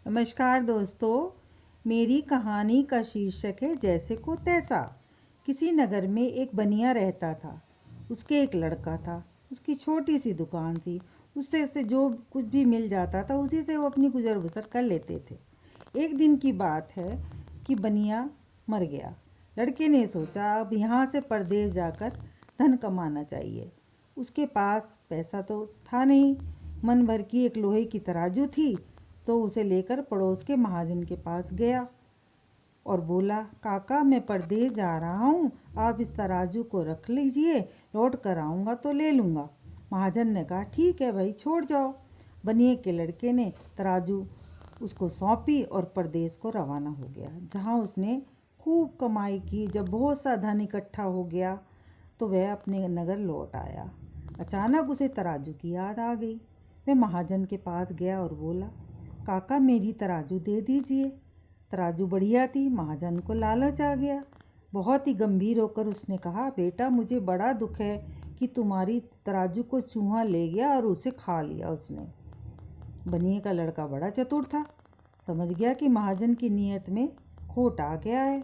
नमस्कार दोस्तों, मेरी कहानी का शीर्षक है जैसे को तैसा। किसी नगर में एक बनिया रहता था। उसके एक लड़का था। उसकी छोटी सी दुकान थी। उससे जो कुछ भी मिल जाता था उसी से वो अपनी गुजर बसर कर लेते थे। एक दिन की बात है कि बनिया मर गया। लड़के ने सोचा अब यहाँ से परदेश जाकर धन कमाना चाहिए। उसके पास पैसा तो था नहीं। मन भर की एक लोहे की तराजू थी, तो उसे लेकर पड़ोस के महाजन के पास गया और बोला, काका मैं परदेश जा रहा हूँ, आप इस तराजू को रख लीजिए, लौट कर आऊँगा तो ले लूँगा। महाजन ने कहा, ठीक है भाई, छोड़ जाओ। बनिए के लड़के ने तराजू उसको सौंपी और परदेश को रवाना हो गया, जहाँ उसने खूब कमाई की। जब बहुत सा धन इकट्ठा हो गया तो वह अपने नगर लौट आया। अचानक उसे तराजू की याद आ गई। वह महाजन के पास गया और बोला, काका मेरी तराजू दे दीजिए। तराजू बढ़िया थी। महाजन को लालच आ गया। बहुत ही गंभीर होकर उसने कहा, बेटा मुझे बड़ा दुख है कि तुम्हारी तराजू को चूहा ले गया और उसे खा लिया उसने। बनिए का लड़का बड़ा चतुर था, समझ गया कि महाजन की नीयत में खोट आ गया है।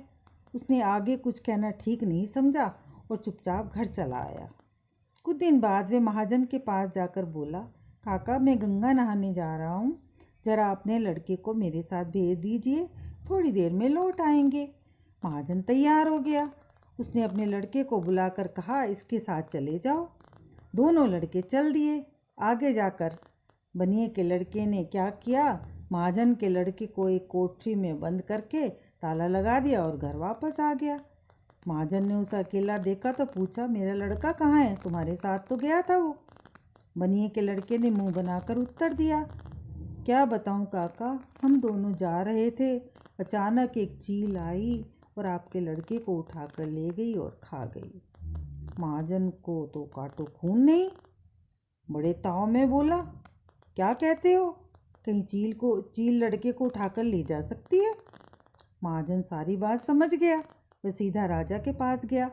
उसने आगे कुछ कहना ठीक नहीं समझा और चुपचाप घर चला आया। कुछ दिन बाद वे महाजन के पास जाकर बोला, काका मैं गंगा नहाने जा रहा हूँ, जरा अपने लड़के को मेरे साथ भेज दीजिए, थोड़ी देर में लौट आएंगे। महाजन तैयार हो गया। उसने अपने लड़के को बुलाकर कहा, इसके साथ चले जाओ। दोनों लड़के चल दिए। आगे जाकर बनिए के लड़के ने क्या किया, महाजन के लड़के को एक कोठरी में बंद करके ताला लगा दिया और घर वापस आ गया। महाजन ने उसे अकेला देखा तो पूछा, मेरा लड़का कहाँ है? तुम्हारे साथ तो गया था वो। बनिए के लड़के ने मुंह बनाकर उत्तर दिया, क्या बताऊं काका, हम दोनों जा रहे थे, अचानक एक चील आई और आपके लड़के को उठाकर ले गई और खा गई। महाजन को तो काटो खून नहीं। बड़े ताव में बोला, क्या कहते हो? कहीं चील लड़के को उठाकर ले जा सकती है? महाजन सारी बात समझ गया। वह सीधा राजा के पास गया।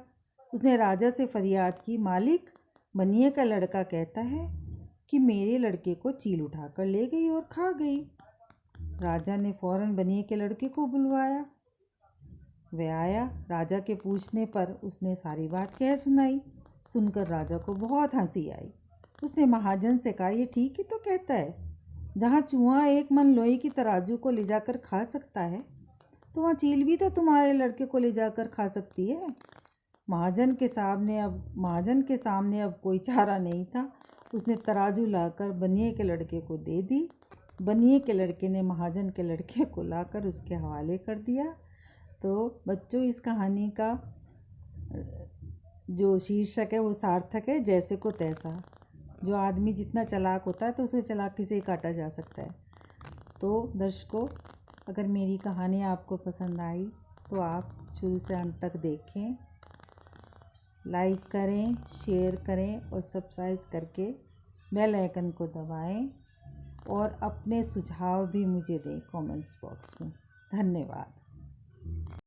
उसने राजा से फरियाद की, मालिक बनिए का लड़का कहता है कि मेरे लड़के को चील उठाकर ले गई और खा गई। राजा ने फौरन बनिए के लड़के को बुलवाया। वह आया। राजा के पूछने पर उसने सारी बात कह सुनाई। सुनकर राजा को बहुत हंसी आई। उसने महाजन से कहा, ये ठीक ही तो कहता है, जहाँ चूहा एक मन लोहे की तराजू को ले जाकर खा सकता है, तो वहाँ चील भी तो तुम्हारे लड़के को ले जाकर खा सकती है। महाजन के सामने अब कोई चारा नहीं था। उसने तराजू लाकर बनिए के लड़के को दे दी। बनिए के लड़के ने महाजन के लड़के को लाकर उसके हवाले कर दिया। तो बच्चों, इस कहानी का जो शीर्षक है वो सार्थक है, जैसे को तैसा। जो आदमी जितना चालाक होता है तो उसे चालाकी से काटा जा सकता है। तो दर्शकों, अगर मेरी कहानी आपको पसंद आई तो आप शुरू से अंत तक देखें, लाइक करें, शेयर करें और सब्सक्राइब करके बेल आइकन को दबाएं और अपने सुझाव भी मुझे दें कमेंट्स बॉक्स में। धन्यवाद।